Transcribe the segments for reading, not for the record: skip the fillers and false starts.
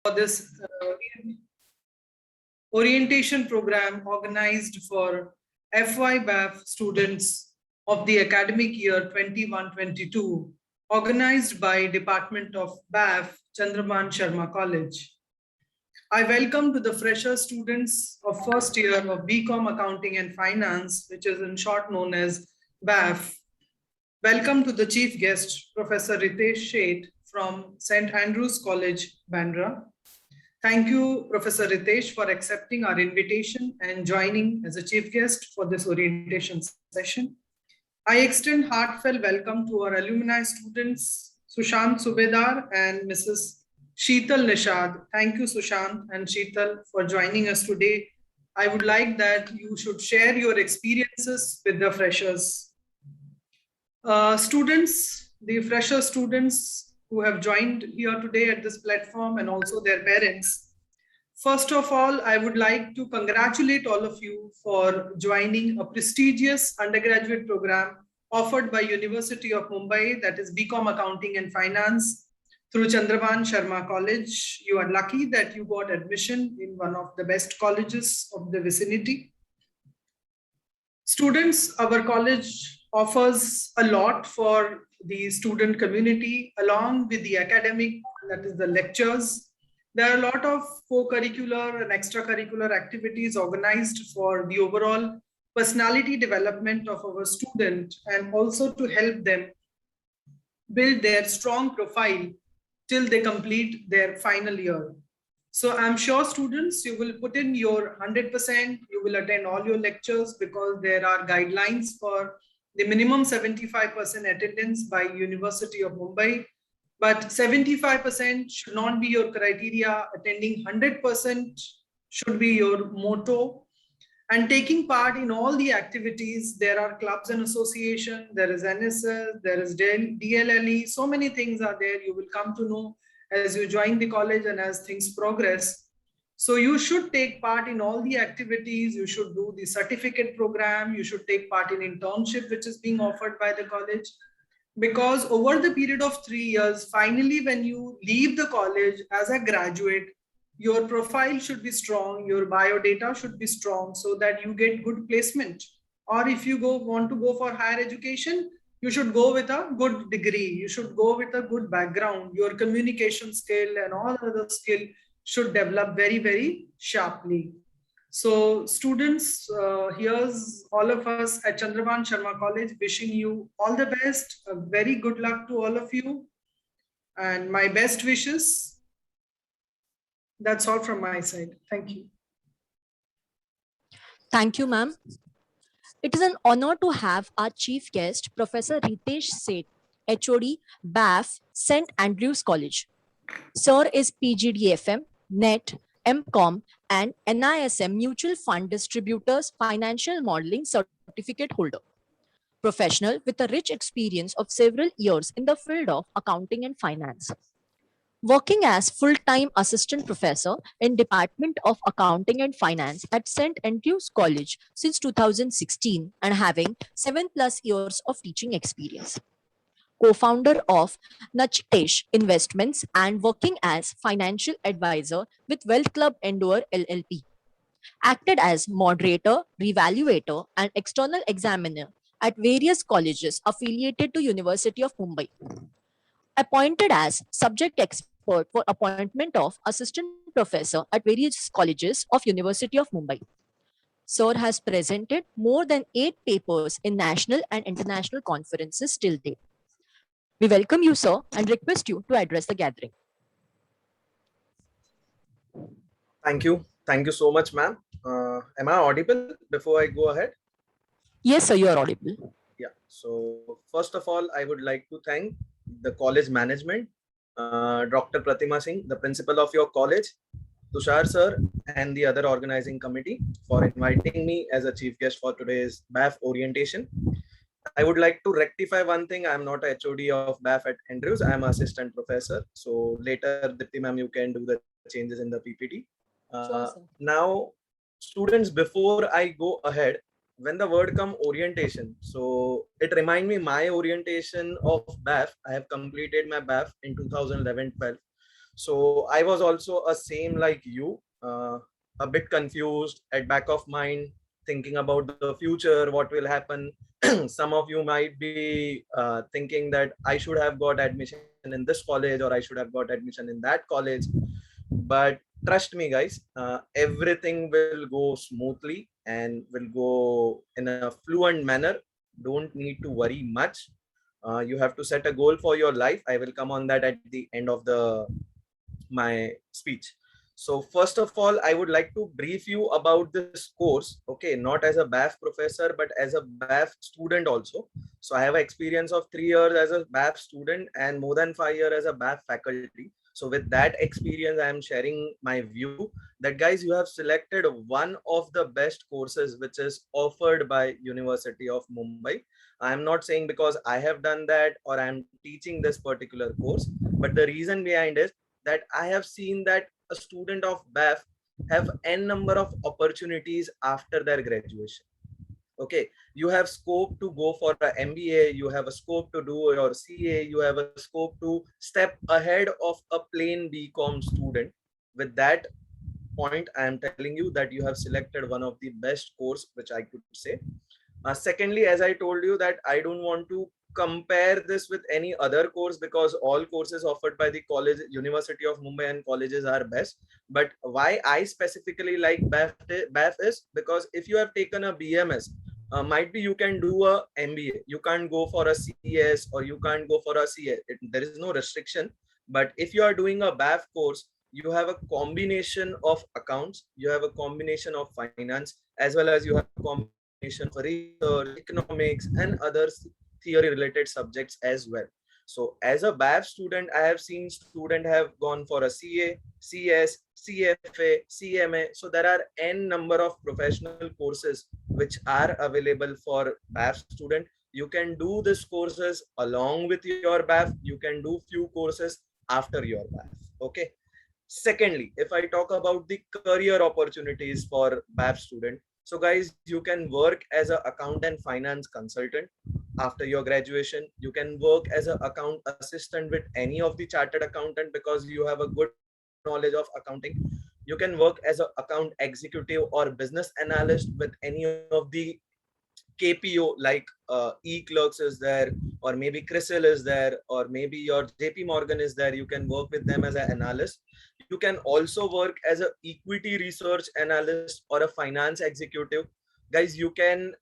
For this orientation program organized for FY-BAF students of the academic year 21-22, organized by Department of BAF, Chandraman Sharma College. I welcome to the fresher students of first year of BCom Accounting and Finance, which is in short known as BAF. Welcome to the chief guest, Professor Ritesh Sheth from St. Andrews College, Bandra. Thank you, Professor Ritesh, for accepting our invitation and joining as a chief guest for this orientation session. I extend heartfelt welcome to our alumni students, Sushant Subedar and Mrs. Sheetal Nishad. Thank you, Sushant and Sheetal, for joining us today. I would like that you should share your experiences with the freshers. Students, the fresher students who have joined here today at this platform and also their parents. First of all, I would like to congratulate all of you for joining a prestigious undergraduate program offered by University of Mumbai, that is BCom Accounting and Finance through Chandraman Sharma College. You are lucky that you got admission in one of the best colleges of the vicinity. Students, our college offers a lot for the student community along with the academic, that is the lectures. There are a lot of co-curricular and extracurricular activities organized for the overall personality development of our student and also to help them build their strong profile till they complete their final year. So I'm sure students, you will put in your 100%, you will attend all your lectures because there are guidelines for the minimum 75% attendance by University of Mumbai, but 75% should not be your criteria. Attending 100% should be your motto. And taking part in all the activities, there are clubs and association, there is NSS, there is DLLE, so many things are there. You will come to know as you join the college and as things progress. So you should take part in all the activities, you should do the certificate program, you should take part in internship, which is being offered by the college. Because over the period of 3 years, finally, when you leave the college as a graduate, your profile should be strong, your biodata should be strong so that you get good placement. Or if you want to go for higher education, you should go with a good degree, you should go with a good background, your communication skill and all other skill should develop very, very sharply. So students, here's all of us at Chandraman Sharma College wishing you all the best, a very good luck to all of you and my best wishes. That's all from my side. Thank you. Thank you, ma'am. It is an honor to have our chief guest, Professor Ritesh Sheth, HOD, BAF, St. Andrews College. Sir is PGDFM, NET, MCOM, and NISM Mutual Fund Distributors Financial Modeling Certificate holder. Professional with a rich experience of several years in the field of accounting and finance. Working as full-time assistant professor in Department of Accounting and Finance at St. Andrews College since 2016 and having 7+ years of teaching experience. Co-founder of Nachitesh Investments and working as financial advisor with Wealth Club Endure LLP. Acted as moderator, revaluator, and external examiner at various colleges affiliated to University of Mumbai. Appointed as subject expert for appointment of assistant professor at various colleges of University of Mumbai. Sir has presented more than 8 papers in national and international conferences till date. We welcome you, sir, and request you to address the gathering. Thank you. Thank you so much, ma'am. Am I audible before I go ahead? Yes, sir, you are audible. Yeah. So first of all, I would like to thank the college management, Dr. Pratima Singh, the principal of your college, Tushar sir, and the other organizing committee for inviting me as a chief guest for today's BAF orientation. I would like to rectify one thing. I'm not a HOD of BAF at Andrews. I'm an assistant professor. So later, Dipti ma'am, you can do the changes in the PPT. Sure, now, students, before I go ahead, when the word come orientation, so it remind me my orientation of BAF. I have completed my BAF in 2011-12. So I was also a same like you, a bit confused at back of mind, thinking about the future, what will happen. Some of you might be thinking that I should have got admission in this college or I should have got admission in that college. But trust me, guys, everything will go smoothly and will go in a fluent manner. Don't need to worry much. You have to set a goal for your life. I will come on that at the end of the my speech. So first of all, I would like to brief you about this course. Okay, not as a BAF professor, but as a BAF student also. So I have an experience of 3 years as a BAF student and more than 5 years as a BAF faculty. So with that experience, I am sharing my view that guys, you have selected one of the best courses which is offered by University of Mumbai. I am not saying because I have done that or I am teaching this particular course, but the reason behind it that I have seen that a student of BAF have n number of opportunities after their graduation. Okay, you have scope to go for an MBA, you have a scope to do your CA, you have a scope to step ahead of a plain BCom student. With that point, I am telling you that you have selected one of the best course, which I could say. Secondly, as I told you that I don't want to compare this with any other course because all courses offered by the college, University of Mumbai and colleges are best. But why I specifically like BAF is because if you have taken a BMS, might be you can do a MBA. You can't go for a CS or you can't go for a CA. There is no restriction. But if you are doing a BAF course, you have a combination of accounts, you have a combination of finance, as well as you have a combination for research, economics, and other theory related subjects as well. So as a BAF student, I have seen student have gone for a CA, CS, CFA, CMA. So there are n number of professional courses which are available for BAF student. You can do these courses along with your BAF. You can do few courses after your BAF. Okay. Secondly, if I talk about the career opportunities for BAF student, so guys, you can work as an account and finance consultant after your graduation. You can work as an account assistant with any of the chartered accountant because you have a good knowledge of accounting. You can work as an account executive or business analyst with any of the KPO like eClerx is there, or maybe Crisil is there, or maybe your JP Morgan is there. You can work with them as an analyst. You can also work as an equity research analyst or a finance executive. Guys, you can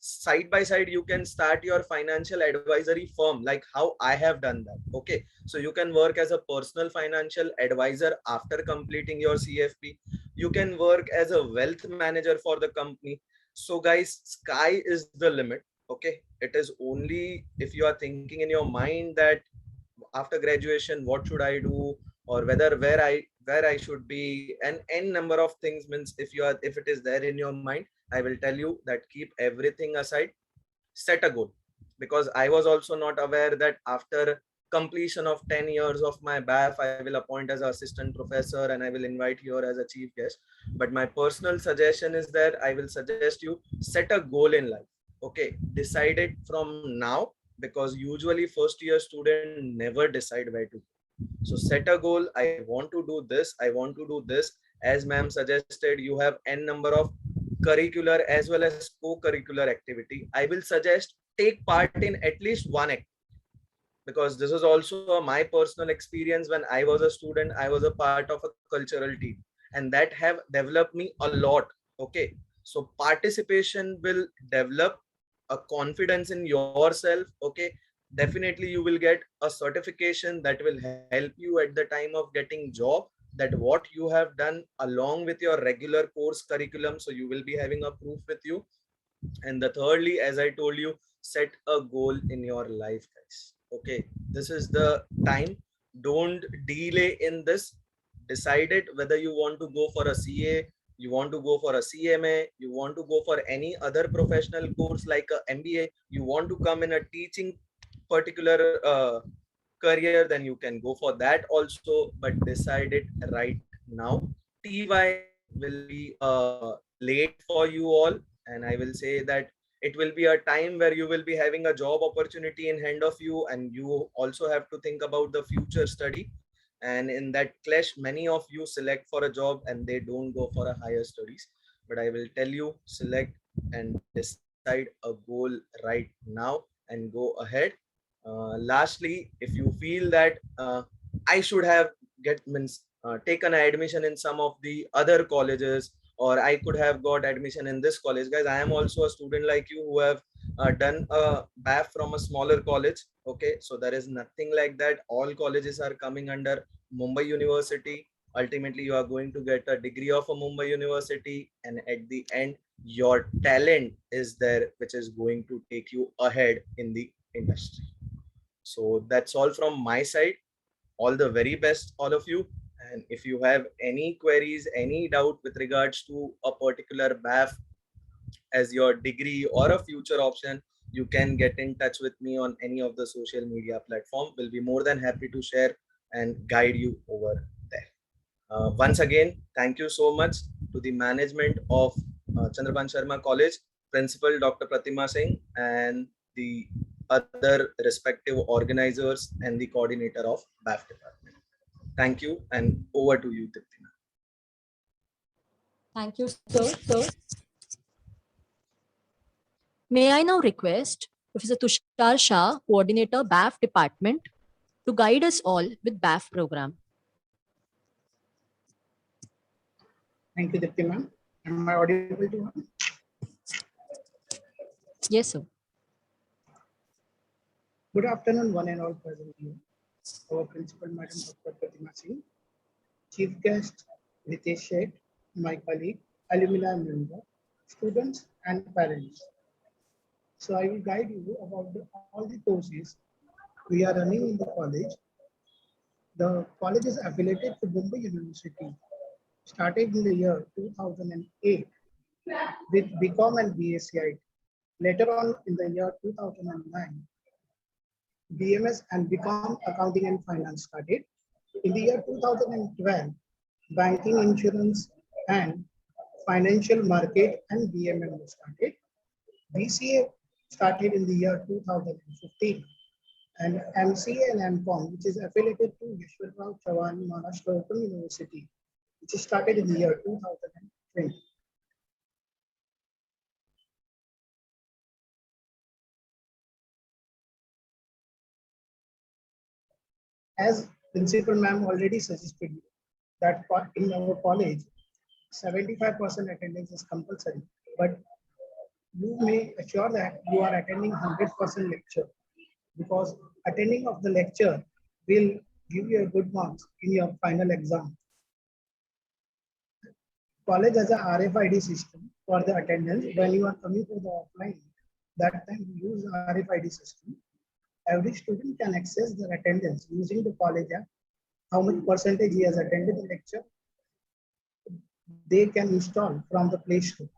side by side, you can start your financial advisory firm like how I have done that. Okay, so you can work as a personal financial advisor after completing your CFP. You can work as a wealth manager for the company. So guys, sky is the limit. Okay, it is only if you are thinking in your mind that after graduation what should I do, or whether where I should be, and n number of things. Means if it is there in your mind, I will tell you that keep everything aside, set a goal. Because I was also not aware that after completion of 10 years of my BAF, I will appoint as an assistant professor and I will invite here as a chief guest. But my personal suggestion is that I will suggest you set a goal in life. Okay, decide it from now, because usually first year student never decide where to go. So set a goal. I want to do this, I want to do this. As ma'am suggested, you have n number of curricular as well as co-curricular activity. I will suggest take part in at least one activity, because this is also my personal experience. When I was a student, I was a part of a cultural team, and that have developed me a lot. Okay, so participation will develop a confidence in yourself. Okay, definitely you will get a certification that will help you at the time of getting job, that what you have done along with your regular course curriculum. So you will be having a proof with you. And the thirdly, as I told you, set a goal in your life, guys. Okay, this is the time. Don't delay in this. Decide it whether you want to go for a CA, you want to go for a CMA, you want to go for any other professional course like a MBA, you want to come in a teaching particular career, then you can go for that also. But decide it right now. TY will be late for you all, and I will say that it will be a time where you will be having a job opportunity in hand of you, and you also have to think about the future study. and in that clash, many of you select for a job and they don't go for a higher studies. But I will tell you, select and decide a goal right now and go ahead. Lastly, if you feel that I should have taken an admission in some of the other colleges, or I could have got admission in this college, guys, I am also a student like you who have done a BAF from a smaller college. Okay, so there is nothing like that. All colleges are coming under Mumbai University. Ultimately, you are going to get a degree of a Mumbai University, and at the end, your talent is there, which is going to take you ahead in the industry. So that's all from my side. All the very best, all of you. And if you have any queries, any doubt with regards to a particular BAF as your degree or a future option, you can get in touch with me on any of the social media platform. We'll be more than happy to share and guide you over there. Once again, thank you so much to the management of Chandrabhan Sharma College, Principal Dr. Pratima Singh, and the other respective organizers and the coordinator of BAF department. Thank you, and over to you, Diptina. Thank you, sir. May I now request Professor Tushar Shah, Coordinator, BAF Department, to guide us all with BAF program. Thank you, Dipti ma'am. Am I audible to you? Yes, sir. Good afternoon, one and all present here. Our principal, Madam Dr. Pratima Singh, Chief Guest, Ritesh Sheth, my colleague, alumni member, students and parents. So I will guide you about all the courses we are running in the college. The college is affiliated to Mumbai University, started in the year 2008 with BCom and BSc. Later on in the year 2009, BMS and BCom Accounting and Finance started. In the year 2012, Banking, Insurance and Financial Market and BMM started. BCA started in the year 2015, and MCA and MCOM, which is affiliated to Yashwantrao Chavan Maharashtra Open University, which started in the year 2020. As Principal Ma'am already suggested that in our college, 75% attendance is compulsory, but you may assure that you are attending 100% lecture, because attending of the lecture will give you a good marks in your final exam. College has a RFID system for the attendance. When you are coming for the offline, that time you use RFID system. Every student can access their attendance using the college app, how much percentage he has attended the lecture. They can install from the Play Store.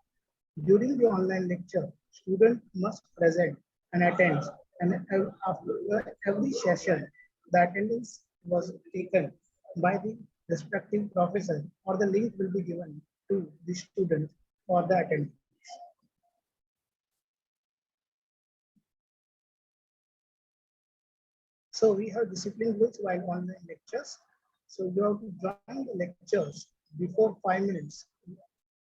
During the online lecture, student must present and attend, and after every session, the attendance was taken by the respective professor, or the link will be given to the student for the attendance. So we have discipline rules while online lectures. So you have to join the lectures before 5 minutes,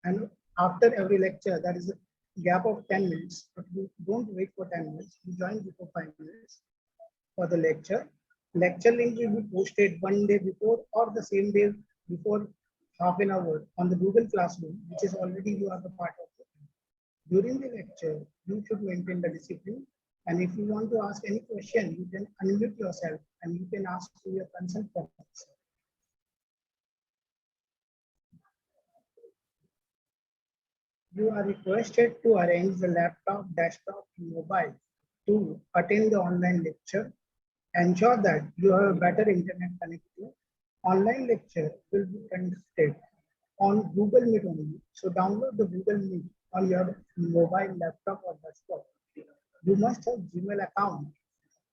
and after every lecture, that is a gap of 10 minutes. But you don't wait for 10 minutes. You join before 5 minutes for the lecture. Lecture link will be posted one day before or the same day before, half an hour on the Google Classroom, which is already you are the part of it. During the lecture, you should maintain the discipline. And if you want to ask any question, you can unmute yourself and you can ask to your concerned professor. You are requested to arrange the laptop, desktop, and mobile to attend the online lecture. Ensure that you have a better internet connection. Online lecture will be conducted on Google Meet only. So download the Google Meet on your mobile, laptop, or desktop. You must have Gmail account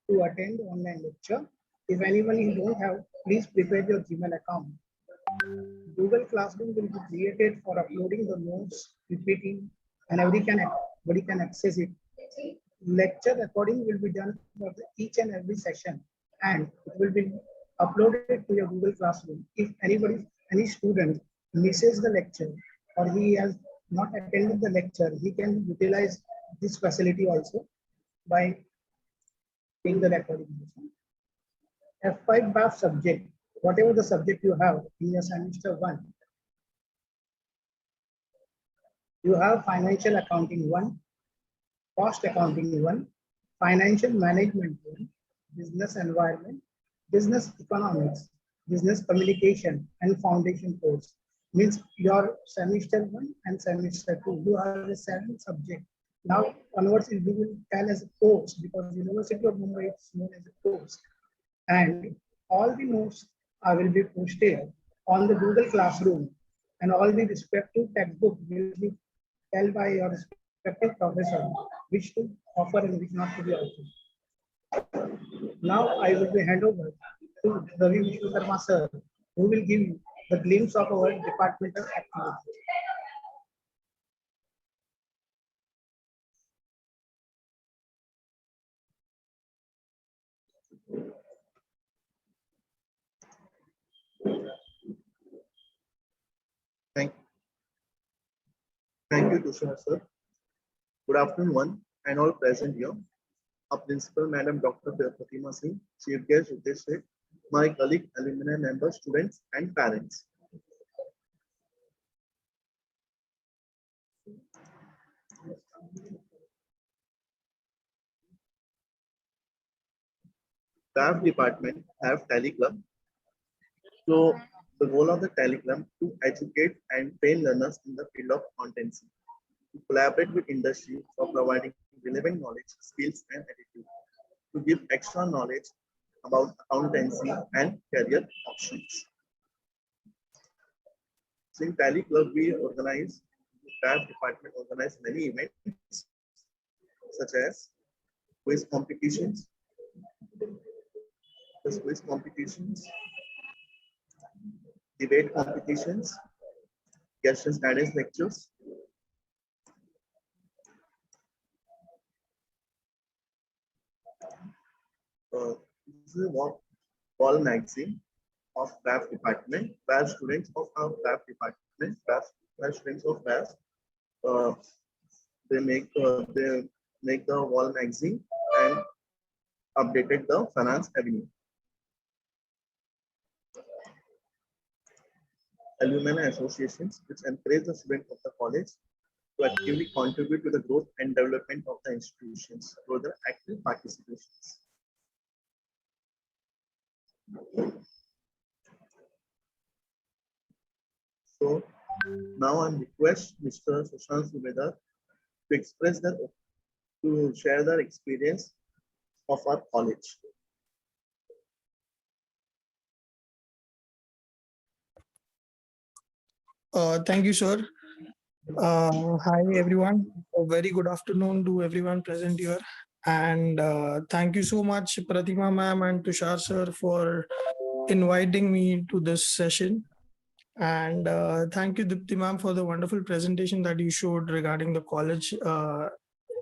to attend the online lecture. If anyone you don't have, please prepare your Gmail account. Google Classroom will be created for uploading the notes, PPT, and everybody can access it. Lecture recording will be done for each and every session, and it will be upload it to your Google Classroom. If any student misses the lecture or he has not attended the lecture, he can utilize this facility also by taking the recording. F5 BAF subject, whatever the subject you have in your semester 1, you have financial accounting 1, cost accounting 1, financial management 1, business environment, business economics, business communication, and foundation course. Means your semester 1 and semester 2, you have a 7 subject. Now onwards, we will tell as a course because University of Mumbai is known as a course. And all the notes will be posted on the Google Classroom, and all the respective textbook will be told by your respective professor, which to offer and which not to be offered. Now I will be hand over to Ravi Vishwakarma sir, who will give you the glimpse of our departmental activities. Thank you, Tushar sir. Good afternoon, one and all present here. Our principal, Madam Dr. Pratima Singh, Chief Guest Ritesh Seth, my colleague, alumni members, students, and parents. Staff department have Tally Club. So the goal of the Tally Club to educate and train learners in the field of accountancy, to collaborate with industry for providing relevant knowledge, skills, and attitude, to give extra knowledge about accountancy and career options. So in Tally Club, we organize, staff department organize many events such as quiz competitions, debate competitions, guest and guidance lectures. This is a wall magazine of BAF department, where students of our BAF department, where students of BAF, they make the wall magazine and updated the finance avenue. Alumni associations, which encourage the students of the college to actively contribute to the growth and development of the institutions through their active participations. So now I request Mr. Sushant Subedar to express to share their experience of our college. Thank you, sir. Hi, everyone. A very good afternoon to everyone present here. And thank you so much, Pratima ma'am and Tushar sir, for inviting me to this session. And thank you, Dipti ma'am, for the wonderful presentation that you showed regarding the college.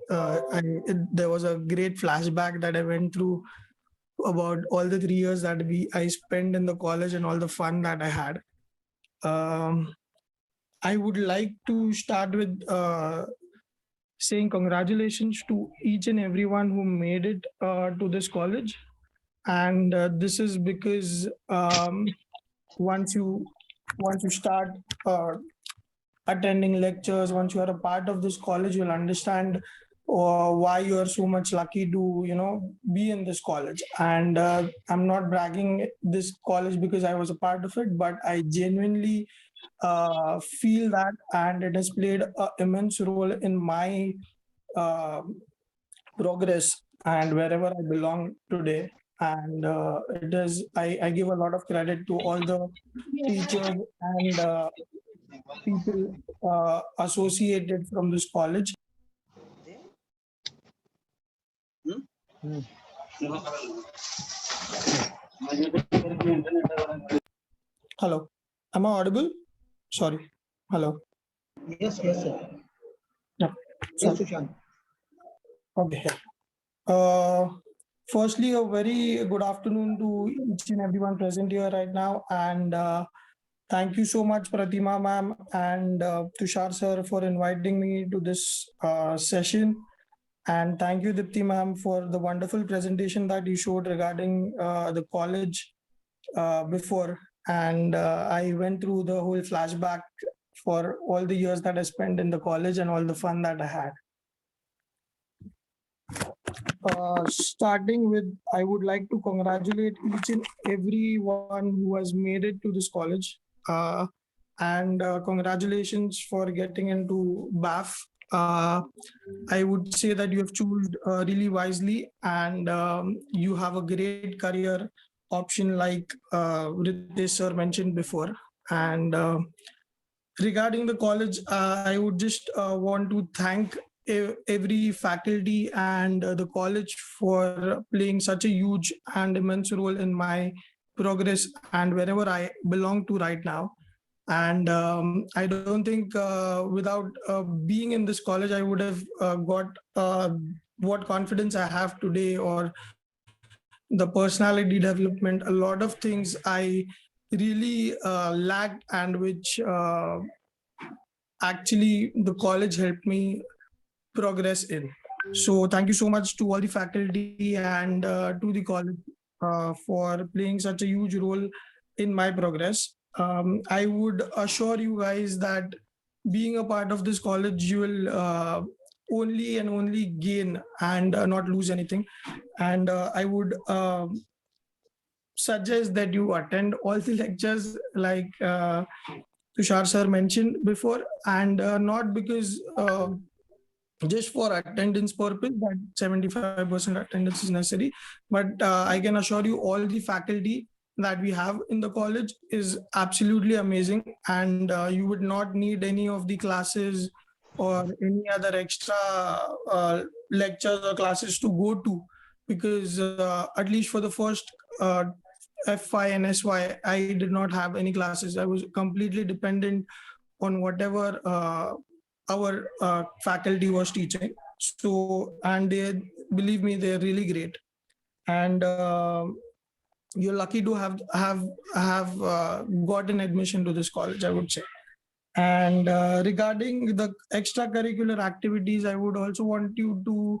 There was a great flashback that I went through about all the 3 years that I spent in the college and all the fun that I had. I would like to start with saying congratulations to each and everyone who made it to this college. And this is because once you start attending lectures, once you are a part of this college, you'll understand why you are so much lucky to be in this college. And I'm not bragging this college because I was a part of it, but I genuinely feel that, and it has played an immense role in my progress and wherever I belong today. And I give a lot of credit to all the teachers and people associated from this college. Hello, am I audible? Sorry. Hello. Yes, sir. Yeah. Yes, Sushant. Okay. Firstly, a very good afternoon to each and everyone present here right now. And thank you so much, Pratima ma'am and Tushar sir, for inviting me to this session. And thank you, Dipti ma'am, for the wonderful presentation that you showed regarding the college before. And I went through the whole flashback for all the years that I spent in the college and all the fun that I had. Starting with, I would like to congratulate each and everyone who has made it to this college. And congratulations for getting into BAF. I would say that you have chosen really wisely, and you have a great career option, like Ritesh sir mentioned before. And regarding the college, I would just want to thank every faculty and the college for playing such a huge and immense role in my progress and wherever I belong to right now. And I don't think without being in this college, I would have got what confidence I have today, or the personality development. A lot of things I really lacked, and which actually the college helped me progress in. So thank you so much to all the faculty and to the college for playing such a huge role in my progress. I would assure you guys that being a part of this college, you will only and only gain and not lose anything. And I would suggest that you attend all the lectures, like Tushar sir mentioned before, and not because just for attendance purpose that 75% attendance is necessary, but I can assure you all the faculty that we have in the college is absolutely amazing, and you would not need any of the classes or any other extra lectures or classes to go to, because at least for the first FY and SY, I did not have any classes. I was completely dependent on whatever our faculty was teaching. So, and they, believe me, they're really great. And you're lucky to have gotten admission to this college, I would say. And regarding the extracurricular activities, I would also want you to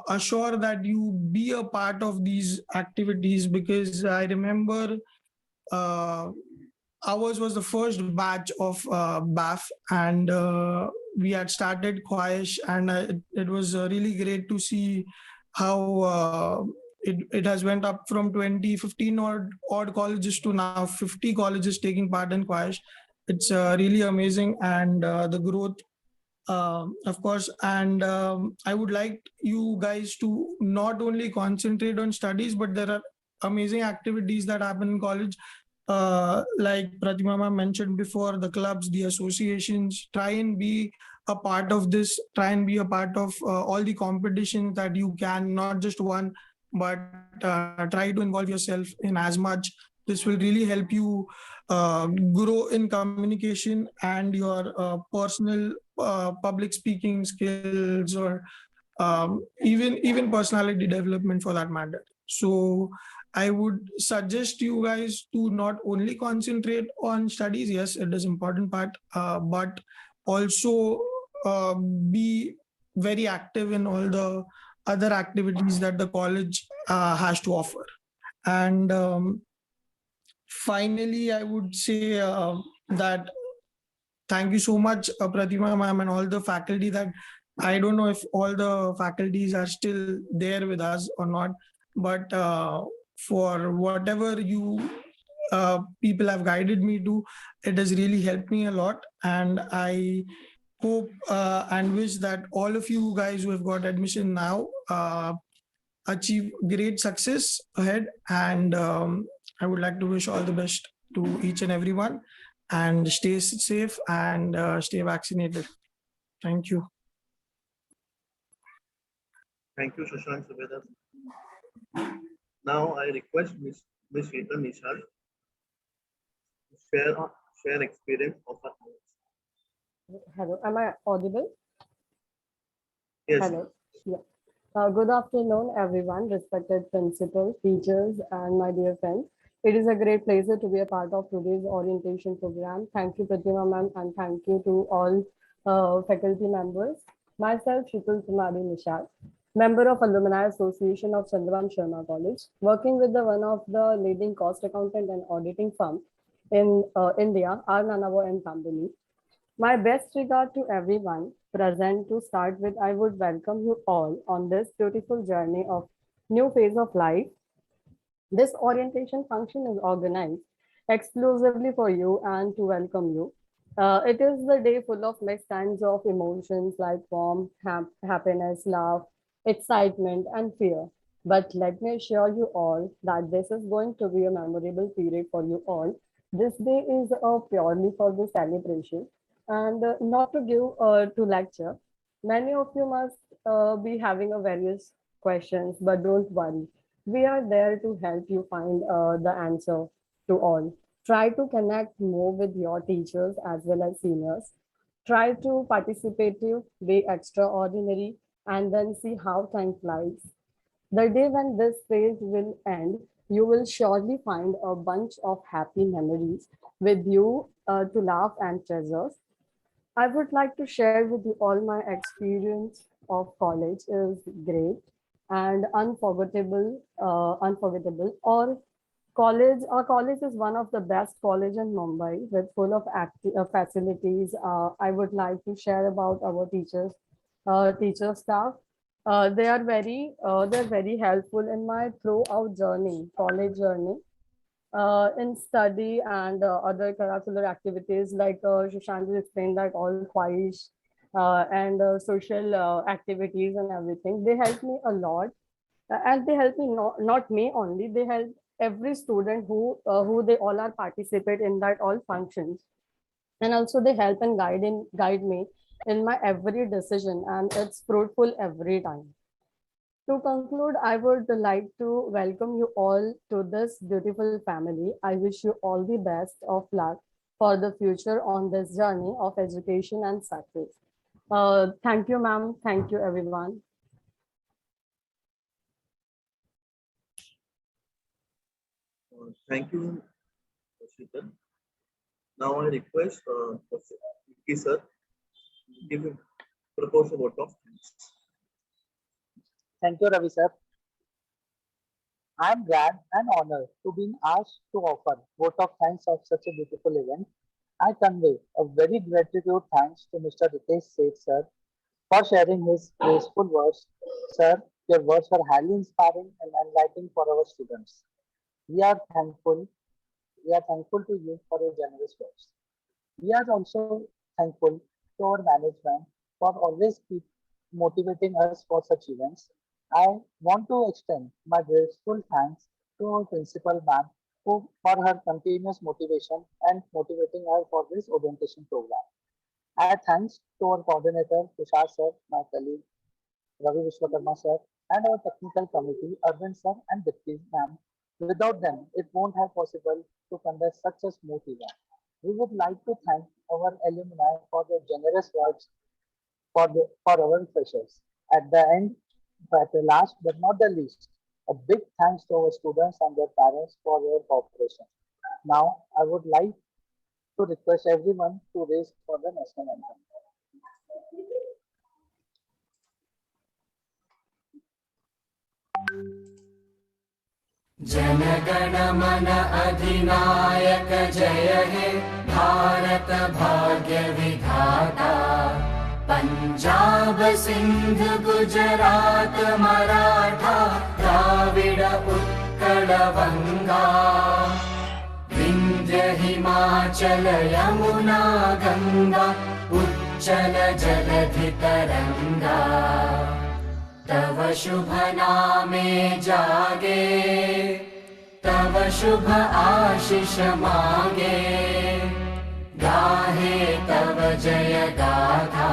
assure that you be a part of these activities, because I remember uh, ours was the first batch of BAF, and we had started Khwahish, and it was really great to see how it has went up from 2015 odd colleges to now 50 colleges taking part in Khwahish. It's really amazing, and the growth, of course. And I would like you guys to not only concentrate on studies, but there are amazing activities that happen in college. Like Pratima ma'am mentioned before, the clubs, the associations, try and be a part of this, try and be a part of all the competitions that you can, not just one, but try to involve yourself in as much. This will really help you grow in communication and your personal public speaking skills, or even personality development for that matter. So I would suggest you guys to not only concentrate on studies. Yes, it is important part, but also be very active in all the other activities that the college has to offer. And finally, I would say that thank you so much, Pratima ma'am, and all the faculty. That I don't know if all the faculties are still there with us or not, but for whatever you people have guided me to, it has really helped me a lot. And I hope and wish that all of you guys who have got admission now achieve great success ahead. And I would like to wish all the best to each and everyone, and stay safe and stay vaccinated. Thank you. Thank you, Shashank Subedar. Now I request Ms. Rita Nishal to share experience of her own. Hello, am I audible? Yes. Hello. Yeah. Good afternoon, everyone, respected principal, teachers, and my dear friends. It is a great pleasure to be a part of today's orientation program. Thank you, Pratima ma'am, and thank you to all faculty members. Myself, Shikul Kumari Nishad, member of Alumni Association of Chandram Sharma College, working with the one of the leading cost accountant and auditing firm in India, R. Nanavo and Company. My best regard to everyone present. To start with, I would welcome you all on this beautiful journey of new phase of life. This orientation function is organized exclusively for you and to welcome you. It is the day full of mixed kinds of emotions like warmth, happiness, love, excitement, and fear. But let me assure you all that this is going to be a memorable period for you all. This day is purely for the celebration and not to give to lecture. Many of you must be having a various questions, but don't worry. We are there to help you find the answer to all. Try to connect more with your teachers as well as seniors. Try to participative, be extraordinary, and then see how time flies. The day when this phase will end, you will surely find a bunch of happy memories with you to laugh and treasure. I would like to share with you all my experience of college is great and unforgettable. Or college, our college is one of the best college in Mumbai with full of facilities. I would like to share about our teacher staff. They're very helpful in my throughout journey, college journey in study and other curricular activities like Shushanti explained that all Khwahish and social activities and everything. They help me a lot and they help me not me only, they help every student who they all are participate in that all functions. And also they help and guide me in my every decision and it's fruitful every time. To conclude, I would like to welcome you all to this beautiful family. I wish you all the best of luck for the future on this journey of education and success. Thank you, ma'am. Thank you, everyone. Thank you, Sheetal. Now I request Vicky sir to give a propose a vote of thanks. Thank you, Ravi sir. I am glad and honored to be asked to offer vote of thanks of such a beautiful event. I convey a very gratitude thanks to Mr. Ritesh Seth sir for sharing his graceful words. Sir, your words were highly inspiring and enlightening for our students. We are thankful. We are thankful to you for your generous words. We are also thankful to our management for always keep motivating us for such events. I want to extend my grateful thanks to our principal ma'am for her continuous motivation and motivating her for this orientation program. I thanks to our coordinator Tushar sir, my colleague Ravi Vishwakarma sir, and our technical committee Arvind sir and Dipti ma'am. Without them, it won't have possible to conduct such a smooth event. We would like to thank our alumni for their generous words for our freshers. At the end, but last but not the least, a big thanks to our students and their parents for their cooperation. Now, I would like to request everyone to raise for the national anthem. जनगण मन अधिनायक जय हे भारत भाग्य विधाता पंजाब सिंध गुजरात मराठा द्राविड उत्कल बंगा विंध्य हिमाचल यमुना गंगा उच्चल जलधि तरंगा तव शुभ नामे जागे तव शुभ आशीष मागे गाहे तव जय गाथा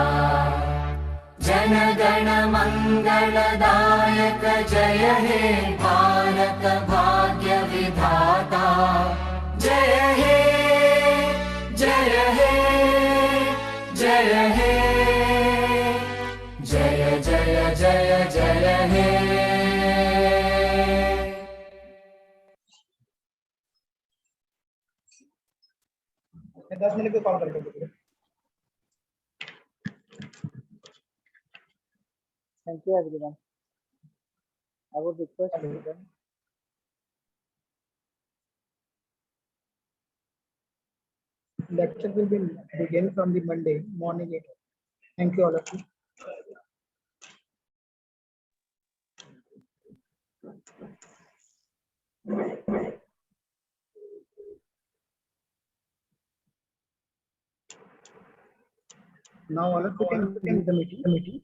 जन गण मंगलदायक जय हे भारत भाग्य विधाता जय हे जय हे जय हे जय जय जय जय जय हे 10 मिनट पे कॉल करके Thank you, everyone. I would request everyone. lecture will be begin from the Monday morning 8 o'clock. Thank you all of you. Now all of you can leave the meeting.